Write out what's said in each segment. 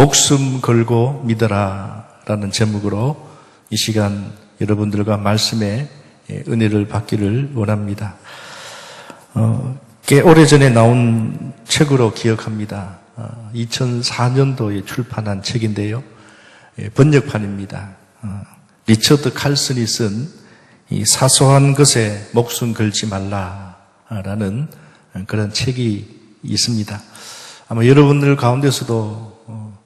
목숨 걸고 믿어라 라는 제목으로 이 시간 여러분들과 말씀의 은혜를 받기를 원합니다. 꽤 오래전에 나온 책으로 기억합니다. 2004년도에 출판한 책인데요. 번역판입니다. 리처드 칼슨이 쓴 이 사소한 것에 목숨 걸지 말라라는 그런 책이 있습니다. 아마 여러분들 가운데서도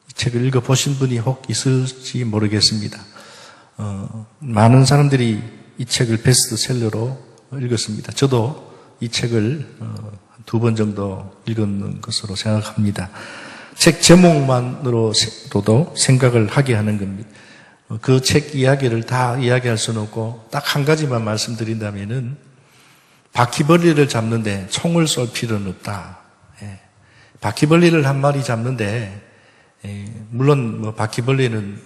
이 책을 읽어보신 분이 혹 있을지 모르겠습니다. 많은 사람들이 이 책을 베스트셀러로 읽었습니다. 저도 이 책을 2번 정도 읽은 것으로 생각합니다. 책 제목만으로도 생각을 하게 하는 겁니다. 그 책 이야기를 다 이야기할 수는 없고 딱 한 가지만 말씀드린다면은 바퀴벌레를 잡는데 총을 쏠 필요는 없다. 바퀴벌레를 한 마리 잡는데 물론 뭐 바퀴벌레는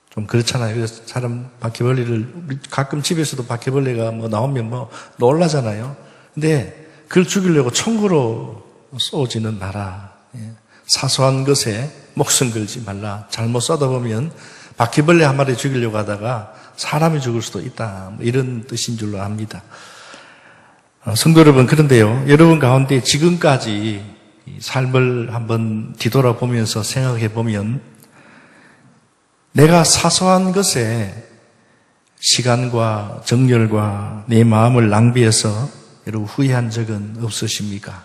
좀 그렇잖아요. 그래서 사람 바퀴벌레를 가끔 집에서도 바퀴벌레가 뭐 나오면 뭐 놀라잖아요. 근데 그걸 죽이려고 총으로 쏘지는 마라. 사소한 것에 목숨 걸지 말라. 잘못 쏘다 보면 바퀴벌레 한 마리 죽이려고 하다가 사람이 죽을 수도 있다. 뭐 이런 뜻인 줄로 압니다. 성도 여러분, 그런데요, 여러분 가운데 지금까지 삶을 한번 뒤돌아보면서 생각해 보면 내가 사소한 것에 시간과 정열과 내 마음을 낭비해서 여러분 후회한 적은 없으십니까?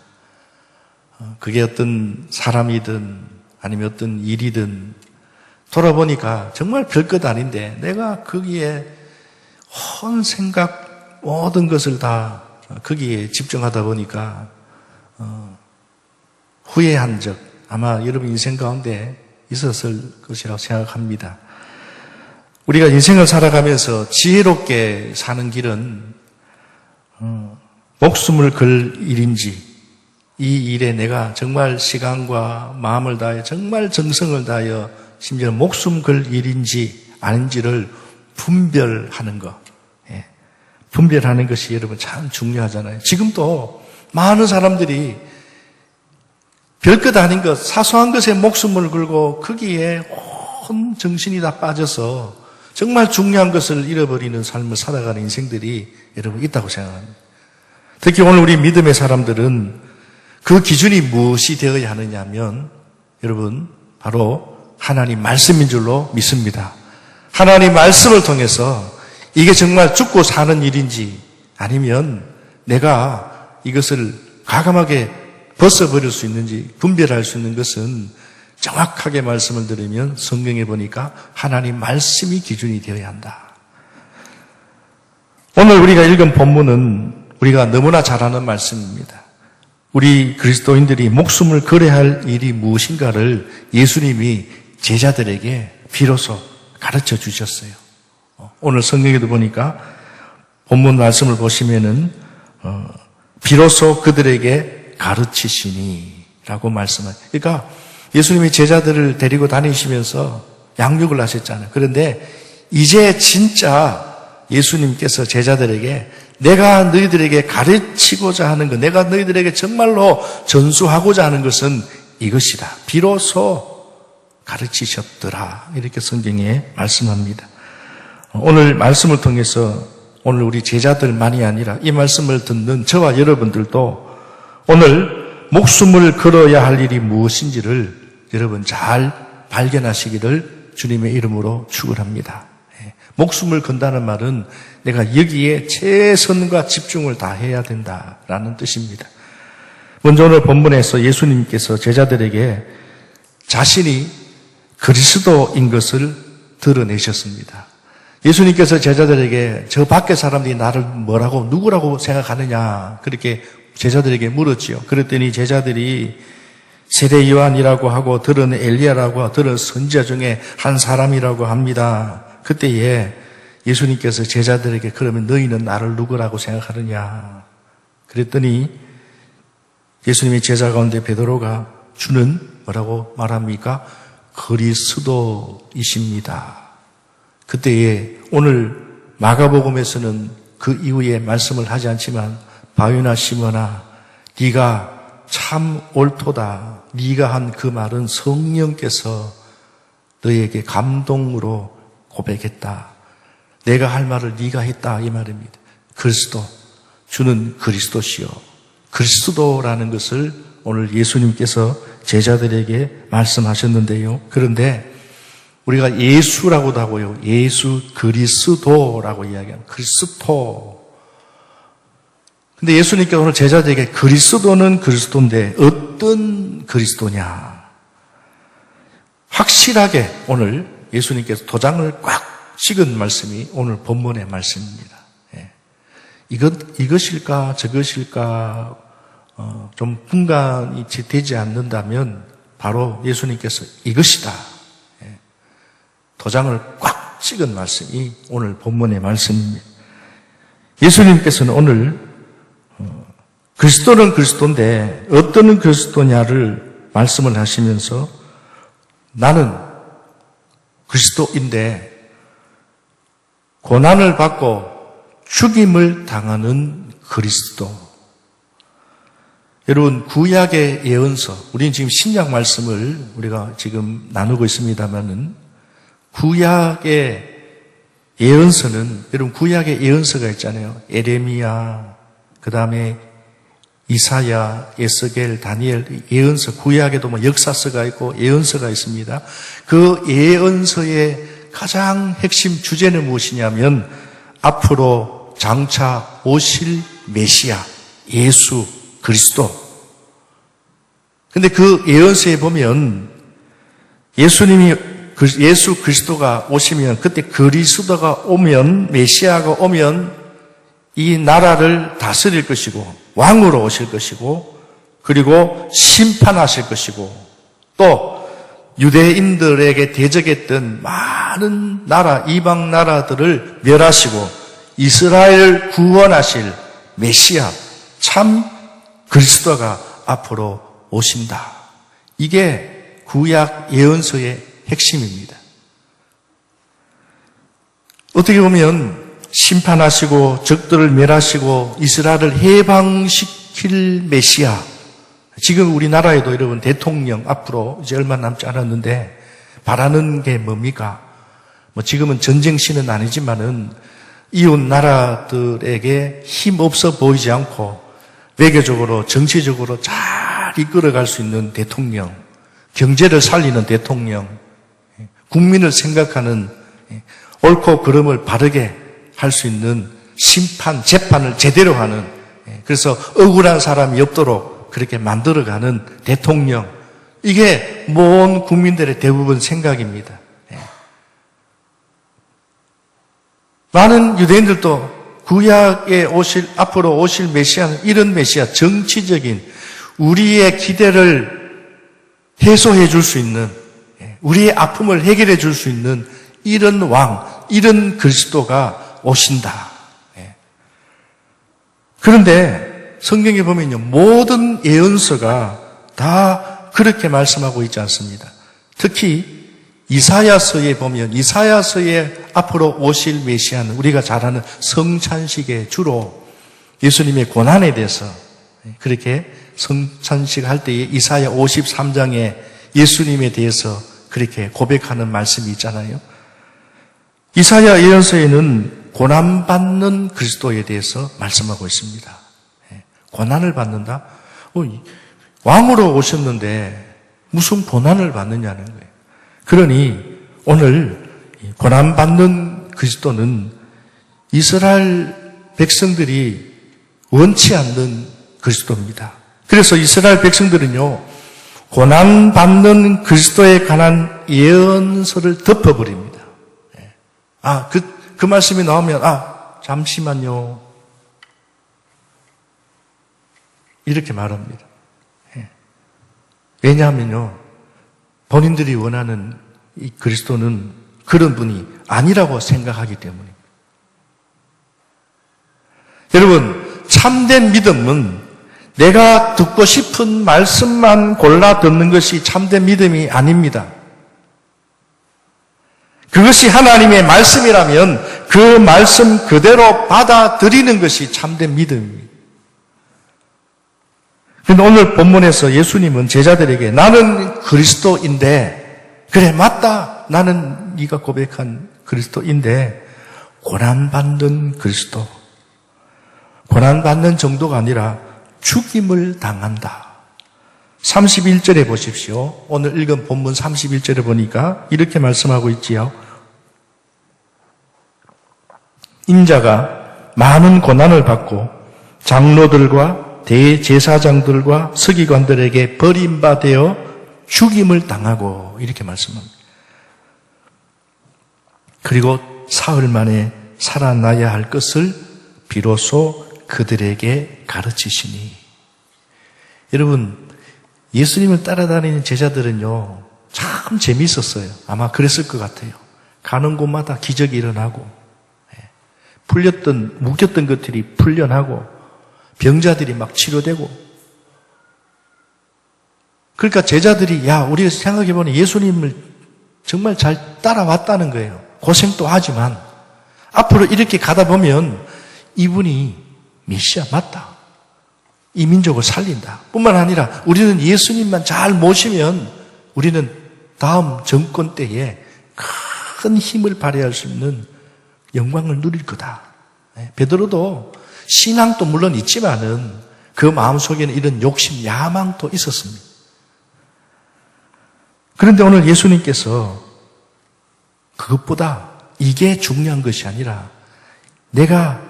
그게 어떤 사람이든 아니면 어떤 일이든 돌아보니까 정말 별것 아닌데 내가 거기에 온 생각 모든 것을 다 거기에 집중하다 보니까 후회한 적 아마 여러분 인생 가운데 있었을 것이라고 생각합니다. 우리가 인생을 살아가면서 지혜롭게 사는 길은 목숨을 걸 일인지 이 일에 내가 정말 시간과 마음을 다하여 정말 정성을 다하여 심지어 목숨 걸 일인지 아닌지를 분별하는 것. 분별하는 것이 여러분 참 중요하잖아요. 지금도 많은 사람들이 별것 아닌 것, 사소한 것에 목숨을 걸고 거기에 온 정신이 다 빠져서 정말 중요한 것을 잃어버리는 삶을 살아가는 인생들이 여러분 있다고 생각합니다. 특히 오늘 우리 믿음의 사람들은 그 기준이 무엇이 되어야 하느냐 하면 여러분 바로 하나님 말씀인 줄로 믿습니다. 하나님 말씀을 통해서 이게 정말 죽고 사는 일인지 아니면 내가 이것을 과감하게 벗어버릴 수 있는지 분별할 수 있는 것은 정확하게 말씀을 들으면 성경에 보니까 하나님 말씀이 기준이 되어야 한다. 오늘 우리가 읽은 본문은 우리가 너무나 잘 아는 말씀입니다. 우리 그리스도인들이 목숨을 걸어야 할 일이 무엇인가를 예수님이 제자들에게 비로소 가르쳐 주셨어요. 오늘 성경에도 보니까 본문 말씀을 보시면은 비로소 그들에게 가르치시니 라고 말씀을. 그러니까 예수님이 제자들을 데리고 다니시면서 양육을 하셨잖아요. 그런데 이제 진짜 예수님께서 제자들에게 내가 너희들에게 가르치고자 하는 것, 내가 너희들에게 정말로 전수하고자 하는 것은 이것이다. 비로소 가르치셨더라. 이렇게 성경에 말씀합니다. 오늘 말씀을 통해서 오늘 우리 제자들만이 아니라 이 말씀을 듣는 저와 여러분들도 오늘 목숨을 걸어야 할 일이 무엇인지를 여러분 잘 발견하시기를 주님의 이름으로 축원합니다. 목숨을 건다는 말은 내가 여기에 최선과 집중을 다해야 된다라는 뜻입니다. 먼저 오늘 본문에서 예수님께서 제자들에게 자신이 그리스도인 것을 드러내셨습니다. 예수님께서 제자들에게 저 밖에 사람들이 나를 뭐라고 누구라고 생각하느냐 그렇게 제자들에게 물었지요. 그랬더니 제자들이 세례 요한이라고 하고 들은 엘리야라고 하고 들은 선지자 중에 한 사람이라고 합니다. 그때에 예수님께서 제자들에게 그러면 너희는 나를 누구라고 생각하느냐 그랬더니 예수님의 제자 가운데 베드로가 주는 뭐라고 말합니까? 그리스도이십니다. 그때에 오늘 마가복음에서는 그 이후에 말씀을 하지 않지만 바요나 시몬아 네가 참 옳도다. 네가 한 그 말은 성령께서 너에게 감동으로 고백했다. 내가 할 말을 네가 했다 이 말입니다. 그리스도, 주는 그리스도시요. 그리스도라는 것을 오늘 예수님께서 제자들에게 말씀하셨는데요. 그런데 우리가 예수라고도 하고요. 예수 그리스도라고 이야기합니다. 그리스도. 근데 예수님께서 오늘 제자들에게 그리스도는 그리스도인데 어떤 그리스도냐? 확실하게 오늘 예수님께서 도장을 꽉 찍은 말씀이 오늘 본문의 말씀입니다. 이것일까 저것일까 좀 분간이 되지 않는다면 바로 예수님께서 이것이다. 도장을 꽉 찍은 말씀이 오늘 본문의 말씀입니다. 예수님께서는 오늘 그리스도는 그리스도인데 어떤 그리스도냐를 말씀을 하시면서 나는 그리스도인데 고난을 받고 죽임을 당하는 그리스도. 여러분, 구약의 예언서, 우리는 지금 신약 말씀을 우리가 지금 나누고 있습니다만은 구약의 예언서는, 여러분 구약의 예언서가 있잖아요. 에레미야, 그 다음에 이사야, 에스겔, 다니엘, 예언서, 구약에도 뭐 역사서가 있고 예언서가 있습니다. 그 예언서의 가장 핵심 주제는 무엇이냐면 앞으로 장차 오실 메시아, 예수 그리스도. 근데 그 예언서에 보면 예수 그리스도가 오시면, 그때 그리스도가 오면, 메시아가 오면 이 나라를 다스릴 것이고 왕으로 오실 것이고 그리고 심판하실 것이고 또 유대인들에게 대적했던 많은 나라, 이방 나라들을 멸하시고 이스라엘을 구원하실 메시아, 참 그리스도가 앞으로 오신다. 이게 구약 예언서의 핵심입니다. 어떻게 보면 심판하시고 적들을 멸하시고 이스라엘을 해방시킬 메시아. 지금 우리나라에도 여러분 대통령 앞으로 이제 얼마 남지 않았는데 바라는 게 뭡니까? 뭐 지금은 전쟁시는 아니지만은 이웃 나라들에게 힘없어 보이지 않고 외교적으로 정치적으로 잘 이끌어갈 수 있는 대통령, 경제를 살리는 대통령, 국민을 생각하는 옳고 그름을 바르게 할 수 있는 심판, 재판을 제대로 하는, 그래서 억울한 사람이 없도록 그렇게 만들어가는 대통령. 이게 모든 국민들의 대부분 생각입니다. 많은 유대인들도 구약에 앞으로 오실 메시아는 이런 메시아, 정치적인 우리의 기대를 해소해 줄 수 있는, 우리의 아픔을 해결해 줄 수 있는 이런 왕, 이런 그리스도가 오신다. 그런데 성경에 보면요, 모든 예언서가 다 그렇게 말씀하고 있지 않습니다. 특히 이사야서에 보면 이사야서에 앞으로 오실 메시아는 우리가 잘 아는 성찬식에 주로 예수님의 고난에 대해서 그렇게 성찬식 할 때에 이사야 53장에 예수님에 대해서 그렇게 고백하는 말씀이 있잖아요. 이사야 예언서에는 고난받는 그리스도에 대해서 말씀하고 있습니다. 고난을 받는다? 왕으로 오셨는데 무슨 고난을 받느냐는 거예요. 그러니 오늘 고난받는 그리스도는 이스라엘 백성들이 원치 않는 그리스도입니다. 그래서 이스라엘 백성들은요, 고난받는 그리스도에 관한 예언서를 덮어버립니다. 그 말씀이 나오면, 잠시만요. 이렇게 말합니다. 왜냐하면요, 본인들이 원하는 이 그리스도는 그런 분이 아니라고 생각하기 때문입니다. 여러분, 참된 믿음은 내가 듣고 싶은 말씀만 골라 듣는 것이 참된 믿음이 아닙니다. 그것이 하나님의 말씀이라면 그 말씀 그대로 받아들이는 것이 참된 믿음입니다. 근데 오늘 본문에서 예수님은 제자들에게 나는 그리스도인데, 그래, 맞다. 나는 네가 고백한 그리스도인데, 고난받는 그리스도. 고난받는 정도가 아니라 죽임을 당한다. 31절에 보십시오. 오늘 읽은 본문 31절에 보니까 이렇게 말씀하고 있지요. 인자가 많은 고난을 받고 장로들과 대제사장들과 서기관들에게 버림받아 죽임을 당하고 이렇게 말씀합니다. 그리고 사흘 만에 살아나야 할 것을 비로소 그들에게 가르치시니. 여러분, 예수님을 따라다니는 제자들은요, 참 재미있었어요. 아마 그랬을 것 같아요. 가는 곳마다 기적이 일어나고, 묶였던 것들이 풀려나고, 병자들이 막 치료되고. 그러니까 제자들이, 야, 우리가 생각해보니 예수님을 정말 잘 따라왔다는 거예요. 고생도 하지만, 앞으로 이렇게 가다 보면 이분이 메시아 맞다. 이 민족을 살린다. 뿐만 아니라 우리는 예수님만 잘 모시면 우리는 다음 정권 때에 큰 힘을 발휘할 수 있는 영광을 누릴 거다. 베드로도 신앙도 물론 있지만은 그 마음속에는 이런 욕심, 야망도 있었습니다. 그런데 오늘 예수님께서 그것보다 이게 중요한 것이 아니라 내가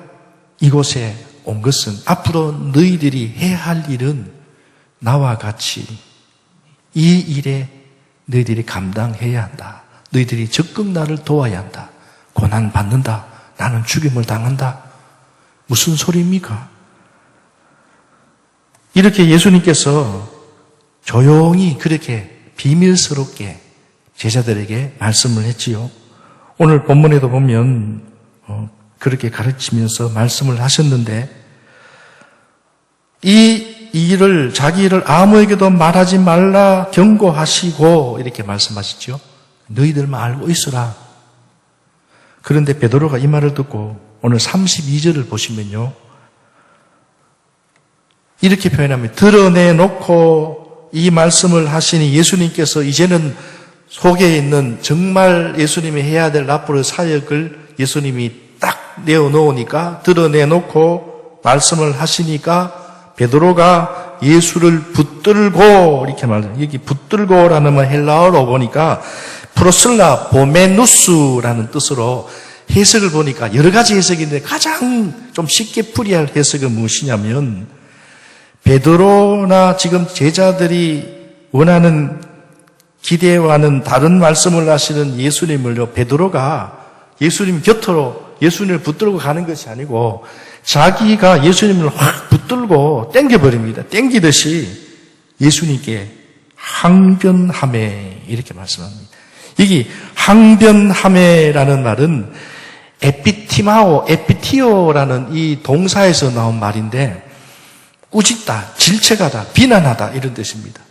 이곳에 온 것은 앞으로 너희들이 해야 할 일은 나와 같이 이 일에 너희들이 감당해야 한다. 너희들이 적극 나를 도와야 한다. 고난 받는다. 나는 죽임을 당한다. 무슨 소리입니까? 이렇게 예수님께서 조용히 그렇게 비밀스럽게 제자들에게 말씀을 했지요. 오늘 본문에도 보면 그렇게 가르치면서 말씀을 하셨는데 이 일을 자기 일을 아무에게도 말하지 말라 경고하시고 이렇게 말씀하시죠. 너희들만 알고 있어라. 그런데 베드로가 이 말을 듣고 오늘 32절을 보시면요. 이렇게 표현합니다. 드러내놓고 이 말씀을 하시니 예수님께서 이제는 속에 있는 정말 예수님이 해야 될 앞으로의 사역을 예수님이 딱 내어놓으니까 드러내놓고 말씀을 하시니까 베드로가 예수를 붙들고 이렇게 말해요. 여기 붙들고라는 말 헬라어로 보니까 프로슬라 보메누스라는 뜻으로 해석을 보니까 여러 가지 해석이 있는데 가장 좀 쉽게 풀이할 해석은 무엇이냐면 베드로나 지금 제자들이 원하는 기대와는 다른 말씀을 하시는 예수님을요, 베드로가 예수님 곁으로 예수님을 붙들고 가는 것이 아니고 자기가 예수님을 확 붙들고 땡겨버립니다. 땡기듯이 예수님께 항변하매 이렇게 말씀합니다. 여기 항변하매라는 말은 에피티오라는 이 동사에서 나온 말인데 꾸짖다, 질책하다, 비난하다 이런 뜻입니다.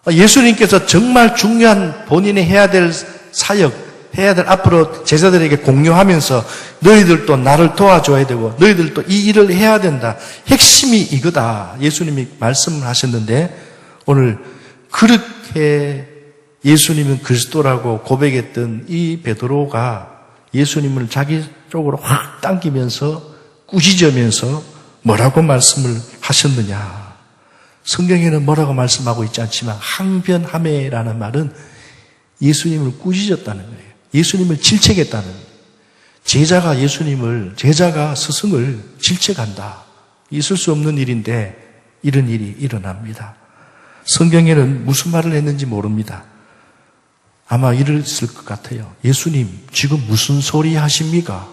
예수님께서 정말 중요한 본인이 해야 될 사역, 해야 될 앞으로 제자들에게 공유하면서 너희들도 나를 도와줘야 되고 너희들도 이 일을 해야 된다. 핵심이 이거다. 예수님이 말씀을 하셨는데 오늘 그렇게 예수님은 그리스도라고 고백했던 이 베드로가 예수님을 자기 쪽으로 확 당기면서 꾸짖으면서 뭐라고 말씀을 하셨느냐. 성경에는 뭐라고 말씀하고 있지 않지만 항변하매라는 말은 예수님을 꾸짖었다는 거예요. 예수님을 질책했다는 거예요. 제자가 스승을 질책한다. 있을 수 없는 일인데 이런 일이 일어납니다. 성경에는 무슨 말을 했는지 모릅니다. 아마 이랬을 것 같아요. 예수님, 지금 무슨 소리 하십니까?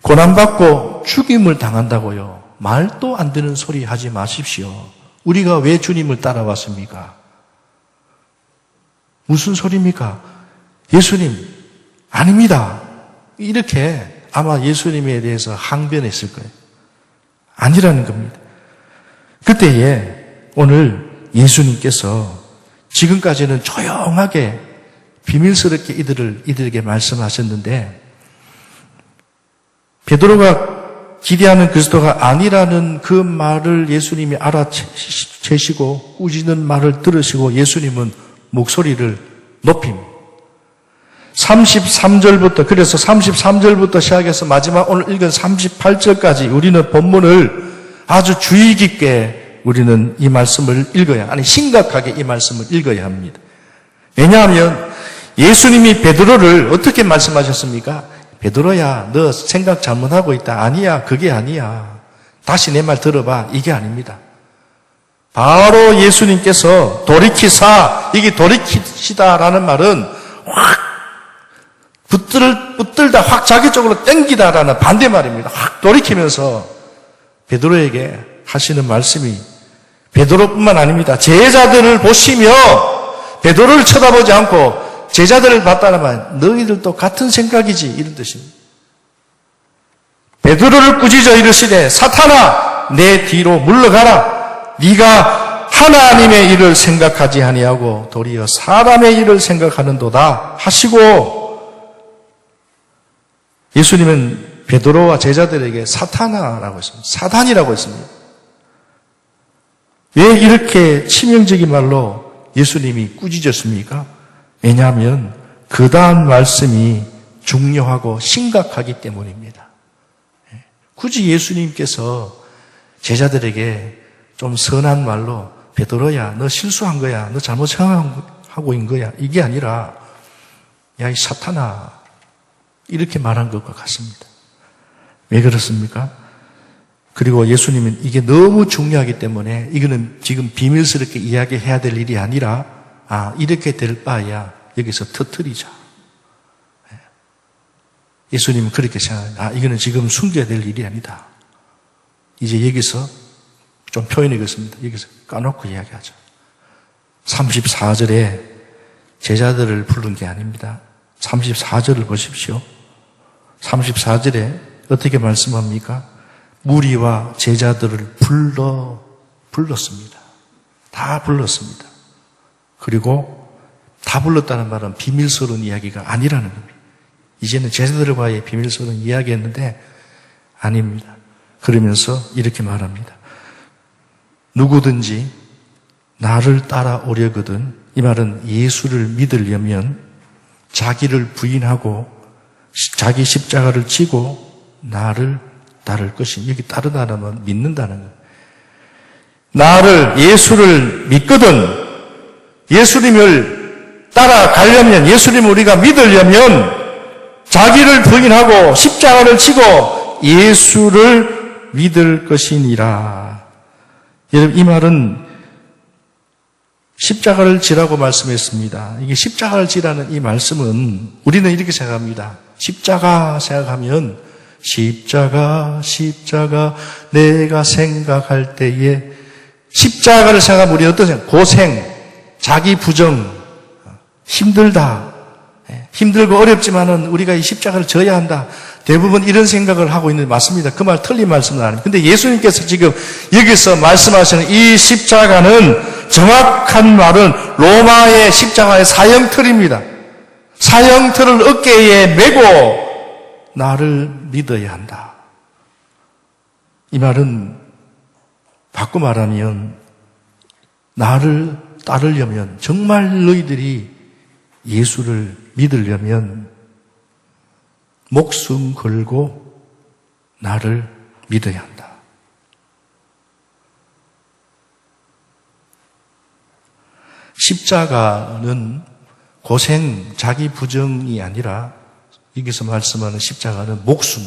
고난받고 죽임을 당한다고요. 말도 안 되는 소리 하지 마십시오. 우리가 왜 주님을 따라왔습니까? 무슨 소리입니까? 예수님, 아닙니다. 이렇게 아마 예수님에 대해서 항변했을 거예요. 아니라는 겁니다. 그때에 오늘 예수님께서 지금까지는 조용하게 비밀스럽게 이들에게 말씀하셨는데 베드로가 기대하는 그리스도가 아니라는 그 말을 예수님이 알아채시고 꾸짖는 말을 들으시고 예수님은 목소리를 높입니다. 33절부터, 그래서 33절부터 시작해서 마지막 오늘 읽은 38절까지 우리는 본문을 아주 주의 깊게 우리는 이 말씀을 심각하게 이 말씀을 읽어야 합니다. 왜냐하면 예수님이 베드로를 어떻게 말씀하셨습니까? 베드로야, 너 생각 잘못하고 있다. 아니야, 그게 아니야. 다시 내 말 들어봐. 이게 아닙니다. 바로 예수님께서 돌이키사, 이게 돌이키시다라는 말은 확 붙들다 확 자기 쪽으로 땡기다라는 반대말입니다. 확 돌이키면서 베드로에게 하시는 말씀이 베드로뿐만 아닙니다. 제자들을 보시며 베드로를 쳐다보지 않고 제자들을 봤다는 말, 너희들도 같은 생각이지 이런 뜻입니다. 베드로를 꾸짖어 이르시되 사탄아 내 뒤로 물러가라. 네가 하나님의 일을 생각하지 아니하고 도리어 사람의 일을 생각하는도다 하시고, 예수님은 베드로와 제자들에게 사탄아라고 했습니다. 사단이라고 했습니다. 왜 이렇게 치명적인 말로 예수님이 꾸짖었습니까? 왜냐하면 그 다음 말씀이 중요하고 심각하기 때문입니다. 굳이 예수님께서 제자들에게 좀 선한 말로 베드로야, 너 실수한 거야, 너 잘못 생각하고 있는 거야, 이게 아니라 야, 이 사탄아, 이렇게 말한 것과 같습니다. 왜 그렇습니까? 그리고 예수님은 이게 너무 중요하기 때문에 이거는 지금 비밀스럽게 이야기해야 될 일이 아니라 이렇게 될 바야 여기서 터뜨리자. 예수님은 그렇게 생각합니다. 이거는 지금 숨겨야 될 일이 아니다. 이제 여기서 좀 표현하겠습니다. 여기서 까놓고 이야기하자. 34절에 제자들을 부른 게 아닙니다. 34절을 보십시오. 34절에 어떻게 말씀합니까? 무리와 제자들을 불렀습니다. 다 불렀습니다. 그리고 다 불렀다는 말은 비밀스러운 이야기가 아니라는 겁니다. 이제는 제자들과의 비밀스러운 이야기였는데 아닙니다. 그러면서 이렇게 말합니다. 누구든지 나를 따라오려거든, 이 말은 예수를 믿으려면 자기를 부인하고 자기 십자가를 지고 나를 따를 것이니, 여기 따르다는 건 믿는다는 거예요. 나를, 예수를 믿거든, 예수님을 따라가려면, 예수님을 우리가 믿으려면 자기를 부인하고 십자가를 지고 예수를 믿을 것이니라. 여러분, 이 말은 십자가를 지라고 말씀했습니다. 이게 십자가를 지라는 이 말씀은 우리는 이렇게 생각합니다. 십자가 생각하면 십자가 내가 생각할 때에 십자가를 생각하면 우리는 어떤 생각? 고생, 자기 부정, 힘들다. 힘들고 어렵지만은 우리가 이 십자가를 져야 한다. 대부분 이런 생각을 하고 있는 데 맞습니다. 그 말 틀린 말씀은 아닙니다. 근데 예수님께서 지금 여기서 말씀하시는 이 십자가는 정확한 말은 로마의 십자가의 사형틀입니다. 사형틀을 어깨에 메고 나를 믿어야 한다. 이 말은 바꿔 말하면 나를 따르려면, 정말 너희들이 예수를 믿으려면 목숨 걸고 나를 믿어야 한다. 십자가는 고생, 자기 부정이 아니라 여기서 말씀하는 십자가는 목숨,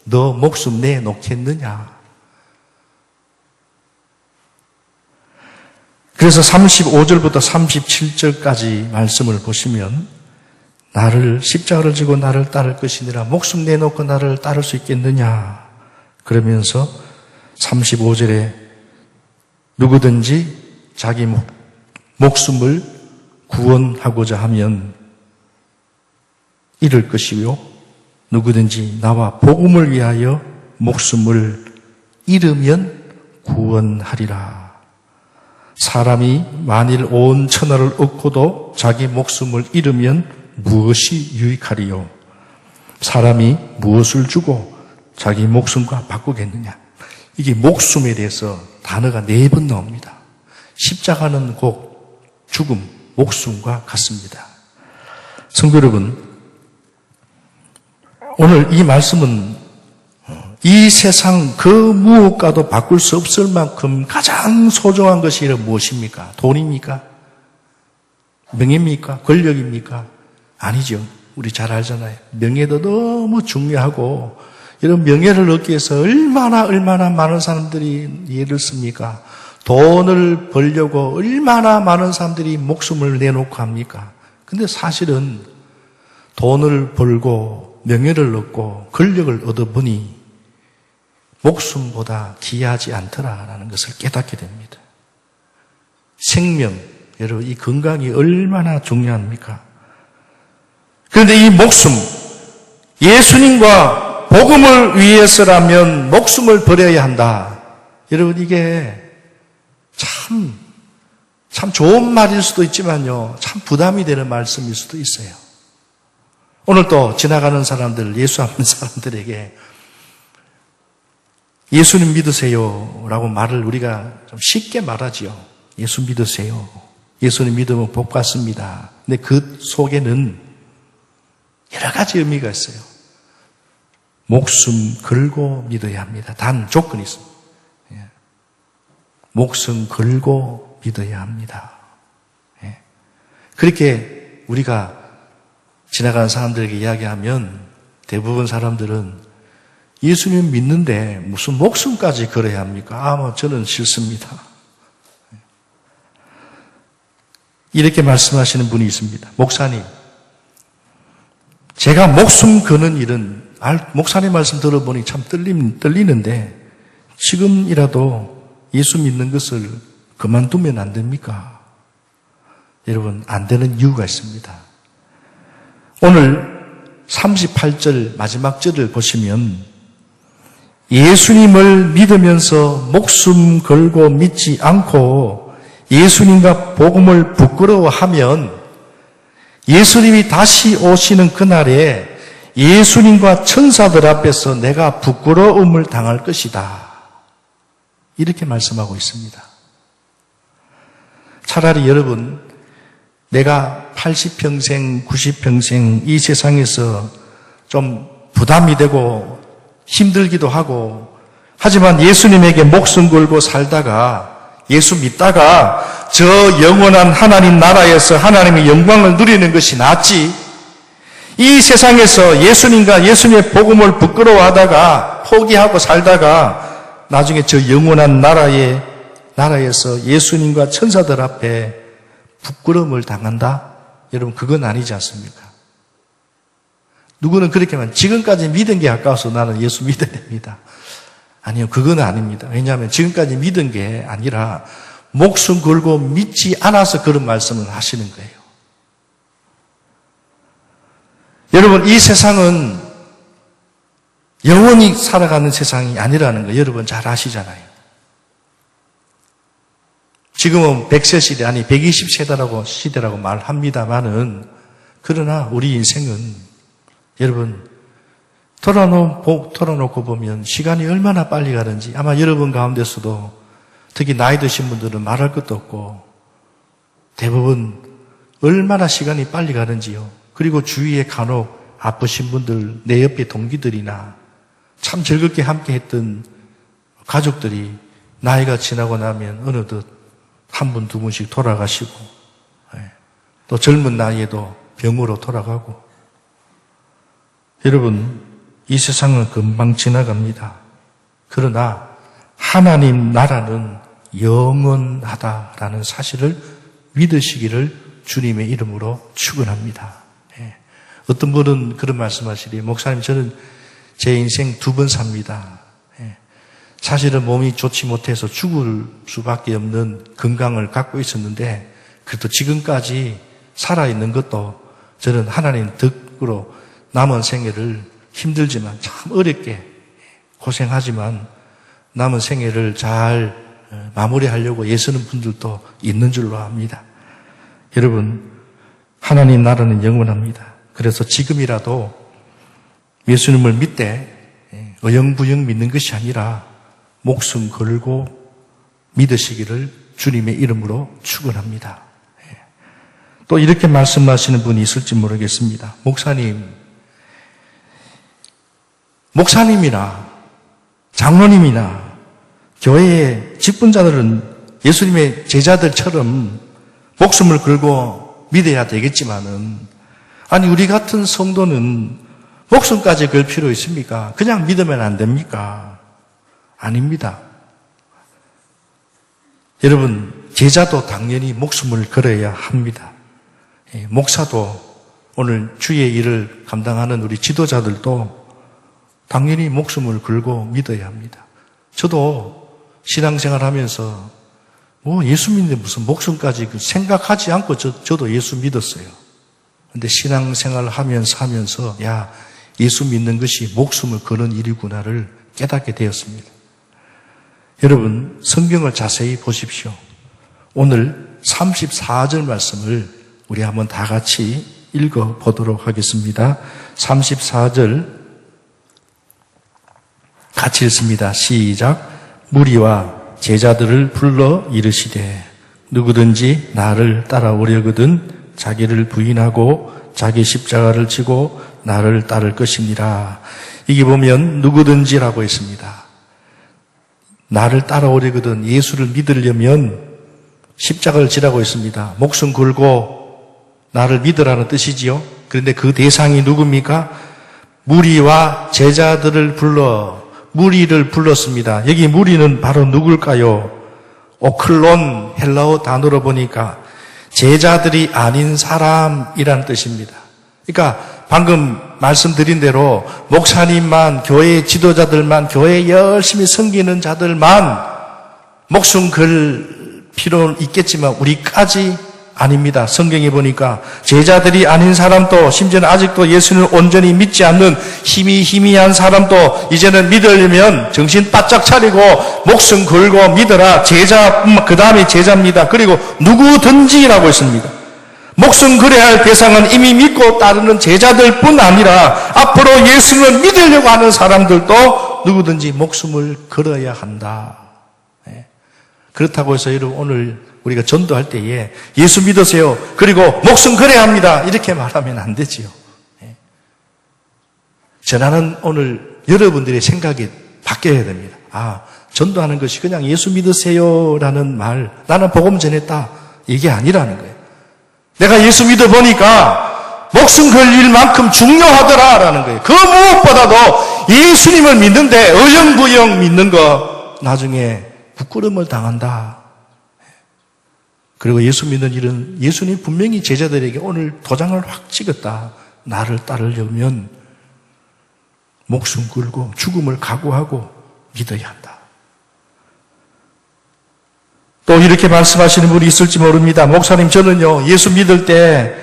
너 목숨 내놓겠느냐. 그래서 35절부터 37절까지 말씀을 보시면 나를, 십자가를 지고 나를 따를 것이니라, 목숨 내놓고 나를 따를 수 있겠느냐. 그러면서 35절에 누구든지 자기 목숨을 구원하고자 하면 잃을 것이요, 누구든지 나와 복음을 위하여 목숨을 잃으면 구원하리라. 사람이 만일 온 천하를 얻고도 자기 목숨을 잃으면 무엇이 유익하리요? 사람이 무엇을 주고 자기 목숨과 바꾸겠느냐. 이게 목숨에 대해서 단어가 4번 나옵니다. 십자가는 곧 죽음, 목숨과 같습니다. 성도 여러분, 오늘 이 말씀은 이 세상 그 무엇과도 바꿀 수 없을 만큼 가장 소중한 것이 무엇입니까? 돈입니까? 명예입니까? 권력입니까? 아니죠. 우리 잘 알잖아요. 명예도 너무 중요하고, 이런 명예를 얻기 위해서 얼마나 많은 사람들이 예를 씁니까? 돈을 벌려고 얼마나 많은 사람들이 목숨을 내놓고 합니까? 근데 사실은 돈을 벌고 명예를 얻고 권력을 얻어보니 목숨보다 귀하지 않더라라는 것을 깨닫게 됩니다. 생명, 여러분, 이 건강이 얼마나 중요합니까? 그런데 이 목숨, 예수님과 복음을 위해서라면 목숨을 버려야 한다. 여러분, 이게 참 좋은 말일 수도 있지만요, 참 부담이 되는 말씀일 수도 있어요. 오늘 또 지나가는 사람들, 예수 안 믿는 사람들에게 예수님 믿으세요 라고 말을 우리가 좀 쉽게 말하지요. 예수 믿으세요. 예수님 믿으면 복 받습니다. 근데 그 속에는 여러 가지 의미가 있어요. 목숨 걸고 믿어야 합니다. 단 조건이 있습니다. 목숨 걸고 믿어야 합니다. 그렇게 우리가 지나가는 사람들에게 이야기하면 대부분 사람들은 예수님 믿는데 무슨 목숨까지 걸어야 합니까? 저는 싫습니다. 이렇게 말씀하시는 분이 있습니다. 목사님, 제가 목숨 거는 일은 목사님 말씀 들어보니 참 떨리는데 지금이라도 예수 믿는 것을 그만두면 안 됩니까? 여러분, 안 되는 이유가 있습니다. 오늘 38절 마지막 절을 보시면 예수님을 믿으면서 목숨 걸고 믿지 않고 예수님과 복음을 부끄러워하면 예수님이 다시 오시는 그날에 예수님과 천사들 앞에서 내가 부끄러움을 당할 것이다. 이렇게 말씀하고 있습니다. 차라리 여러분, 내가 80평생, 90평생 이 세상에서 좀 부담이 되고 힘들기도 하고, 하지만 예수님에게 목숨 걸고 살다가 예수 믿다가 저 영원한 하나님 나라에서 하나님의 영광을 누리는 것이 낫지, 이 세상에서 예수님과 예수님의 복음을 부끄러워하다가 포기하고 살다가 나중에 저 영원한 나라에서 예수님과 천사들 앞에 부끄러움을 당한다? 여러분, 그건 아니지 않습니까? 누구는 그렇게 말해요. 지금까지 믿은 게 아까워서 나는 예수 믿어야 됩니다. 아니요, 그건 아닙니다. 왜냐하면 지금까지 믿은 게 아니라 목숨 걸고 믿지 않아서 그런 말씀을 하시는 거예요. 여러분, 이 세상은 영원히 살아가는 세상이 아니라는 거 여러분 잘 아시잖아요. 지금은 100세 시대, 아니 120세대라고 시대라고 말합니다만은, 그러나 우리 인생은 여러분 털어놓고 보면 시간이 얼마나 빨리 가는지 아마 여러분 가운데서도 특히 나이 드신 분들은 말할 것도 없고 대부분 얼마나 시간이 빨리 가는지요. 그리고 주위에 간혹 아프신 분들, 내 옆에 동기들이나 참 즐겁게 함께 했던 가족들이 나이가 지나고 나면 어느덧 한 분, 두 분씩 돌아가시고, 또 젊은 나이에도 병으로 돌아가고. 여러분, 이 세상은 금방 지나갑니다. 그러나 하나님 나라는 영원하다라는 사실을 믿으시기를 주님의 이름으로 축원합니다. 어떤 분은 그런 말씀하시리, 목사님, 저는 제 인생 2번 삽니다. 사실은 몸이 좋지 못해서 죽을 수밖에 없는 건강을 갖고 있었는데 그래도 지금까지 살아있는 것도 저는 하나님 덕으로 남은 생애를 힘들지만 참 어렵게 고생하지만 남은 생애를 잘 마무리하려고 애쓰는 분들도 있는 줄로 압니다. 여러분, 하나님 나라는 영원합니다. 그래서 지금이라도 예수님을 믿되 어영부영 믿는 것이 아니라 목숨 걸고 믿으시기를 주님의 이름으로 축원합니다. 또 이렇게 말씀하시는 분이 있을지 모르겠습니다. 목사님이나 장로님이나 교회의 직분자들은 예수님의 제자들처럼 목숨을 걸고 믿어야 되겠지만은, 아니 우리 같은 성도는 목숨까지 걸 필요 있습니까? 그냥 믿으면 안 됩니까? 아닙니다. 여러분, 제자도 당연히 목숨을 걸어야 합니다. 목사도, 오늘 주의 일을 감당하는 우리 지도자들도 당연히 목숨을 걸고 믿어야 합니다. 저도 신앙생활 하면서 예수 믿는데 무슨 목숨까지 생각하지 않고 저도 예수 믿었어요. 근데 신앙생활 하면서 예수 믿는 것이 목숨을 거는 일이구나를 깨닫게 되었습니다. 여러분, 성경을 자세히 보십시오. 오늘 34절 말씀을 우리 한번 다 같이 읽어보도록 하겠습니다. 34절 같이 읽습니다. 시작. 무리와 제자들을 불러 이르시되 누구든지 나를 따라오려거든 자기를 부인하고 자기 십자가를 지고 나를 따를 것이니라. 이게 보면 누구든지라고 했습니다. 나를 따라오려거든, 예수를 믿으려면 십자가를 지라고 했습니다. 목숨 걸고 나를 믿으라는 뜻이지요. 그런데 그 대상이 누굽니까? 무리와 제자들을 불러, 무리를 불렀습니다. 여기 무리는 바로 누굴까요? 오클론, 헬라어 단어로 보니까 제자들이 아닌 사람이라는 뜻입니다. 그러니까 방금 말씀드린 대로 목사님만, 교회 지도자들만, 교회 열심히 섬기는 자들만 목숨 걸 필요는 있겠지만 우리까지 아닙니다. 성경에 보니까 제자들이 아닌 사람도, 심지어는 아직도 예수를 온전히 믿지 않는 희미한 사람도 이제는 믿으려면 정신 바짝 차리고 목숨 걸고 믿어라. 제자, 그 다음에 제자입니다. 그리고 누구든지라고 했습니다. 목숨 걸어야 할 대상은 이미 믿고 따르는 제자들 뿐 아니라 앞으로 예수를 믿으려고 하는 사람들도 누구든지 목숨을 걸어야 한다. 그렇다고 해서 여러분, 오늘 우리가 전도할 때에 예수 믿으세요, 그리고 목숨 걸어야 합니다, 이렇게 말하면 안 되지요. 전하는 오늘 여러분들의 생각이 바뀌어야 됩니다. 전도하는 것이 그냥 예수 믿으세요라는 말, 나는 복음 전했다, 이게 아니라는 거예요. 내가 예수 믿어보니까 목숨 걸릴 만큼 중요하더라라는 거예요. 그 무엇보다도 예수님을 믿는데 어영부영 믿는 거 나중에 부끄러움을 당한다. 그리고 예수 믿는 일은 예수님 분명히 제자들에게 오늘 도장을 확 찍었다. 나를 따르려면 목숨 걸고 죽음을 각오하고 믿어야 한다. 또 이렇게 말씀하시는 분이 있을지 모릅니다. 목사님, 저는요 예수 믿을 때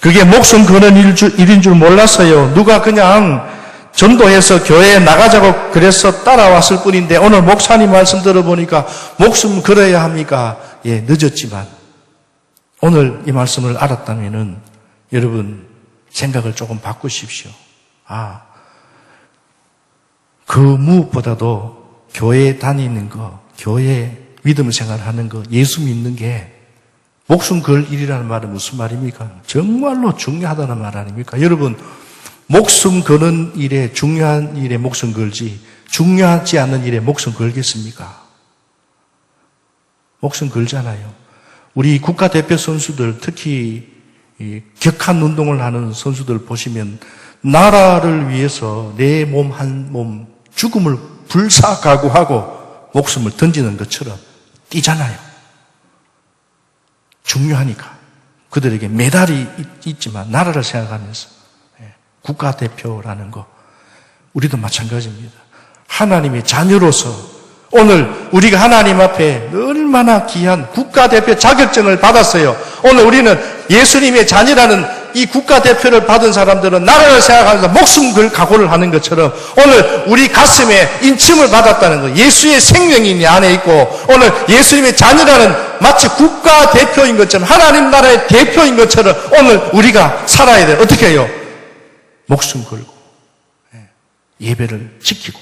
그게 목숨 거는 일인 줄 몰랐어요. 누가 그냥 전도해서 교회에 나가자고 그래서 따라왔을 뿐인데 오늘 목사님 말씀 들어보니까 목숨 걸어야 합니까? 늦었지만 오늘 이 말씀을 알았다면은 여러분 생각을 조금 바꾸십시오. 그 무엇보다도 교회에 다니는 거, 교회 믿음 생활하는 거, 예수 믿는 게 목숨 걸 일이라는 말은 무슨 말입니까? 정말로 중요하다는 말 아닙니까? 여러분, 목숨 거는 일에, 중요한 일에 목숨 걸지 중요하지 않은 일에 목숨 걸겠습니까? 목숨 걸잖아요. 우리 국가대표 선수들, 특히 격한 운동을 하는 선수들 보시면 나라를 위해서 내 몸 한 몸 죽음을 불사각오하고 목숨을 던지는 것처럼 뛰잖아요. 중요하니까. 그들에게 메달이 있지만 나라를 생각하면서 국가대표라는 거, 우리도 마찬가지입니다. 하나님의 자녀로서 오늘 우리가 하나님 앞에 얼마나 귀한 국가대표 자격증을 받았어요. 오늘 우리는 예수님의 자녀라는 이 국가대표를 받은 사람들은 나라를 생각하면서 목숨 걸 각오를 하는 것처럼 오늘 우리 가슴에 인침을 받았다는 거, 예수의 생명이 내 안에 있고 오늘 예수님의 자녀라는 마치 국가대표인 것처럼, 하나님 나라의 대표인 것처럼 오늘 우리가 살아야 돼요. 어떻게 해요? 목숨 걸고 예배를 지키고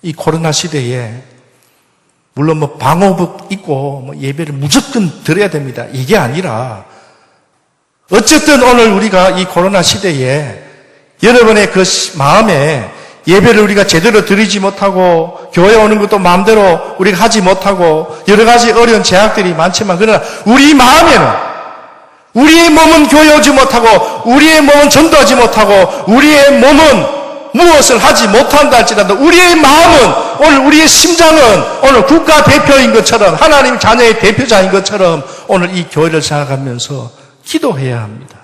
이 코로나 시대에 물론 방호복 입고 예배를 무조건 드려야 됩니다. 이게 아니라 어쨌든 오늘 우리가 이 코로나 시대에 여러분의 그 마음에 예배를 우리가 제대로 드리지 못하고 교회 오는 것도 마음대로 우리가 하지 못하고 여러 가지 어려운 제약들이 많지만 그러나 우리 마음에는 우리의 몸은 교회 오지 못하고 우리의 몸은 전도하지 못하고 우리의 몸은 무엇을 하지 못한다 할지라도 우리의 마음은 오늘 우리의 심장은 오늘 국가대표인 것처럼 하나님 자녀의 대표자인 것처럼 오늘 이 교회를 생각하면서 기도해야 합니다.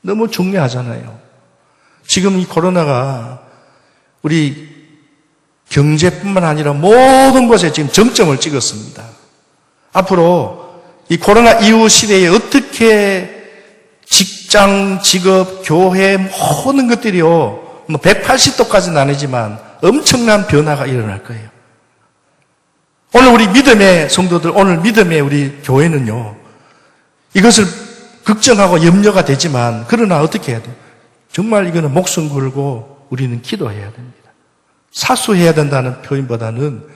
너무 중요하잖아요. 지금 이 코로나가 우리 경제뿐만 아니라 모든 것에 지금 정점을 찍었습니다. 앞으로 이 코로나 이후 시대에 어떻게 직장, 직업, 교회 모든 것들이요 180도까지는 아니지만 엄청난 변화가 일어날 거예요. 오늘 우리 믿음의 성도들, 오늘 믿음의 우리 교회는요, 이것을 걱정하고 염려가 되지만, 그러나 어떻게 해야 돼요? 정말 이거는 목숨 걸고 우리는 기도해야 됩니다. 사수해야 된다는 표현보다는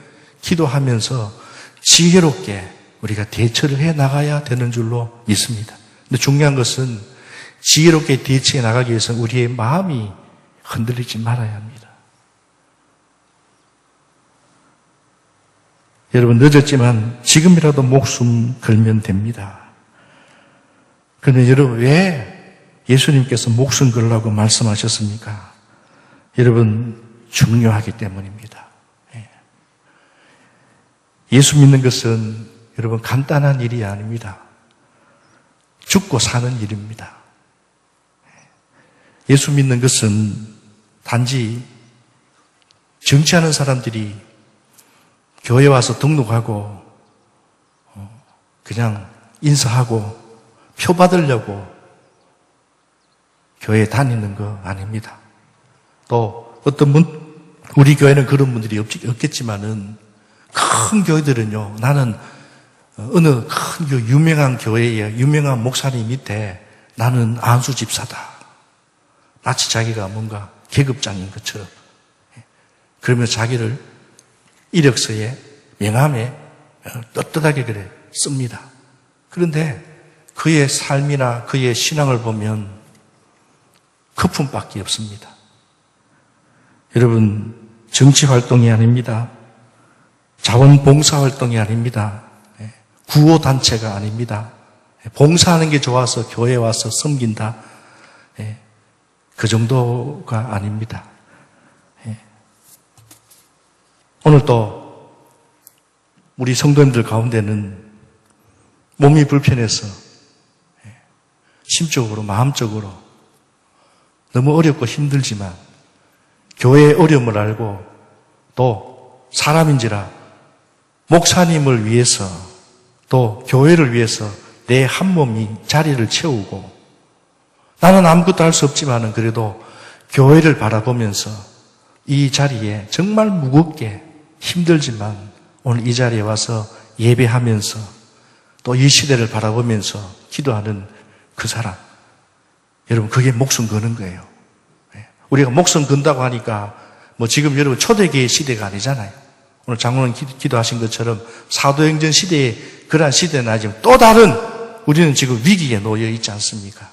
기도하면서 지혜롭게 우리가 대처를 해 나가야 되는 줄로 믿습니다. 근데 중요한 것은 지혜롭게 대처해 나가기 위해서 우리의 마음이 흔들리지 말아야 합니다. 여러분 늦었지만 지금이라도 목숨 걸면 됩니다. 그런데 여러분 왜 예수님께서 목숨 걸라고 말씀하셨습니까? 여러분 중요하기 때문입니다. 예수 믿는 것은 여러분 간단한 일이 아닙니다. 죽고 사는 일입니다. 예수 믿는 것은 단지 정치하는 사람들이 교회 와서 등록하고 그냥 인사하고 표 받으려고 교회에 다니는 거 아닙니다. 또 어떤 우리 교회는 그런 분들이 없겠지만은 큰 교회들은요, 나는 어느 큰 유명한 교회에 유명한 목사님 밑에 나는 안수 집사다. 마치 자기가 뭔가 계급장인 것처럼 그러면서 자기를 이력서에 명함에 떳떳하게 그래 씁니다. 그런데 그의 삶이나 그의 신앙을 보면 거품밖에 없습니다. 여러분 정치활동이 아닙니다. 자원봉사활동이 아닙니다. 구호단체가 아닙니다. 봉사하는 게 좋아서 교회에 와서 섬긴다. 그 정도가 아닙니다. 오늘 또 우리 성도님들 가운데는 몸이 불편해서 심적으로 마음적으로 너무 어렵고 힘들지만 교회의 어려움을 알고 또 사람인지라 목사님을 위해서 또 교회를 위해서 내 한 몸이 자리를 채우고 나는 아무것도 할 수 없지만은 그래도 교회를 바라보면서 이 자리에 정말 무겁게 힘들지만 오늘 이 자리에 와서 예배하면서 또 이 시대를 바라보면서 기도하는 그 사람. 여러분 그게 목숨 거는 거예요. 우리가 목숨 건다고 하니까 지금 여러분 초대교회 시대가 아니잖아요. 오늘 장로님 기도하신 것처럼 사도행전 시대에 그러한 시대는 아니지만 또 다른 우리는 지금 위기에 놓여 있지 않습니까?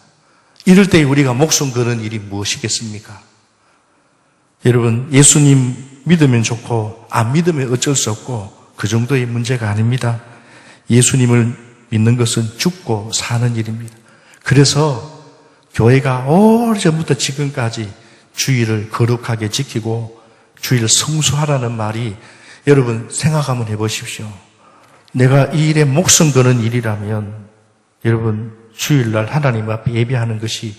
이럴 때 우리가 목숨 거는 일이 무엇이겠습니까? 여러분 예수님 믿으면 좋고 안 믿으면 어쩔 수 없고 그 정도의 문제가 아닙니다. 예수님을 믿는 것은 죽고 사는 일입니다. 그래서 교회가 오래전부터 지금까지 주일을 거룩하게 지키고 주일을 성수하라는 말이 여러분 생각 한번 해보십시오. 내가 이 일에 목숨 거는 일이라면 여러분 주일날 하나님 앞에 예배하는 것이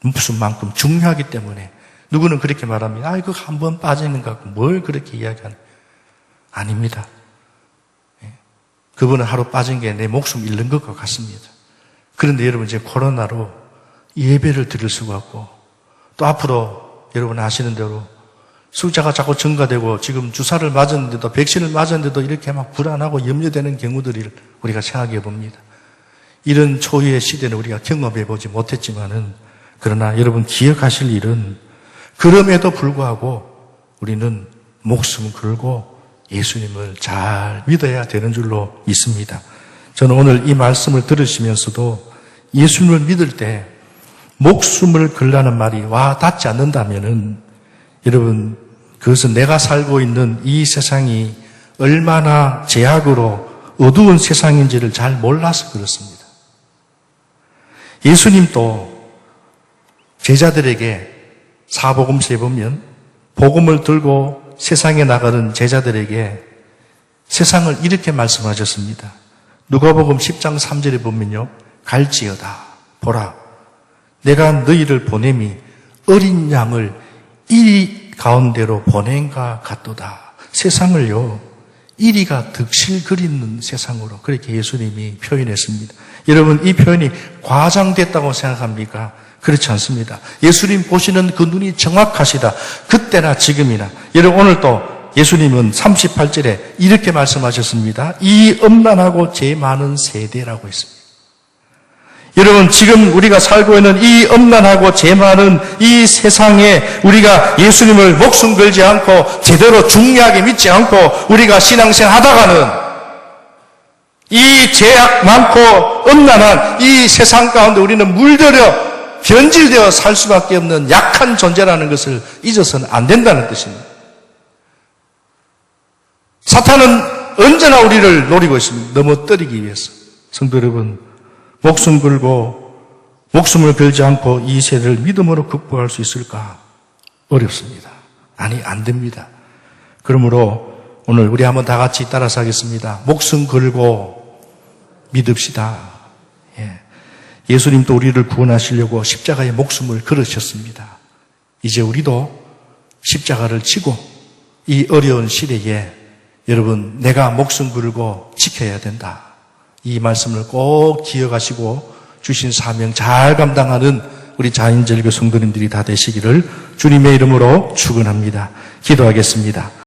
무슨 만큼 중요하기 때문에 누구는 그렇게 말합니다. 이거 한 번 빠지는 것 같고 뭘 그렇게 이야기하는 아닙니다. 그분은 하루 빠진 게 내 목숨 잃는 것과 같습니다. 그런데 여러분 이제 코로나로 예배를 드릴 수가 없고 또 앞으로 여러분 아시는 대로 숫자가 자꾸 증가되고 지금 주사를 맞았는데도 백신을 맞았는데도 이렇게 막 불안하고 염려되는 경우들을 우리가 생각해 봅니다. 이런 초유의 시대는 우리가 경험해 보지 못했지만은 그러나 여러분 기억하실 일은 그럼에도 불구하고 우리는 목숨 걸고 예수님을 잘 믿어야 되는 줄로 믿습니다. 저는 오늘 이 말씀을 들으시면서도 예수님을 믿을 때 목숨을 걸라는 말이 와 닿지 않는다면은 여러분 그것은 내가 살고 있는 이 세상이 얼마나 제약으로 어두운 세상인지를 잘 몰라서 그렇습니다. 예수님도 제자들에게 사복음서에 보면 복음을 들고 세상에 나가는 제자들에게 세상을 이렇게 말씀하셨습니다. 누가복음 10장 3절에 보면요. 갈지어다. 보라. 내가 너희를 보냄이 어린 양을 이리 가운데로 보낸가 같도다. 세상을요. 이리가 득실거리는 세상으로 그렇게 예수님이 표현했습니다. 여러분 이 표현이 과장됐다고 생각합니까? 그렇지 않습니다. 예수님 보시는 그 눈이 정확하시다. 그때나 지금이나. 여러분 오늘 또 예수님은 38절에 이렇게 말씀하셨습니다. 이 음란하고 죄 많은 세대라고 했습니다. 여러분 지금 우리가 살고 있는 이 음란하고 죄 많은 이 세상에 우리가 예수님을 목숨 걸지 않고 제대로 중요하게 믿지 않고 우리가 신앙생활 하다가는 이 죄악 많고 음란한 이 세상 가운데 우리는 물들여 변질되어 살 수밖에 없는 약한 존재라는 것을 잊어서는 안 된다는 뜻입니다. 사탄은 언제나 우리를 노리고 있습니다. 넘어뜨리기 위해서. 성도 여러분, 목숨 걸고 목숨을 걸지 않고 이 세대를 믿음으로 극복할 수 있을까? 어렵습니다. 아니, 안 됩니다. 그러므로 오늘 우리 한번 다 같이 따라서 하겠습니다. 목숨 걸고 믿읍시다. 예수님도 우리를 구원하시려고 십자가에 목숨을 걸으셨습니다. 이제 우리도 십자가를 지고 이 어려운 시대에 여러분 내가 목숨 걸고 지켜야 된다. 이 말씀을 꼭 기억하시고 주신 사명 잘 감당하는 우리 자인절교 성도님들이 다 되시기를 주님의 이름으로 축원합니다. 기도하겠습니다.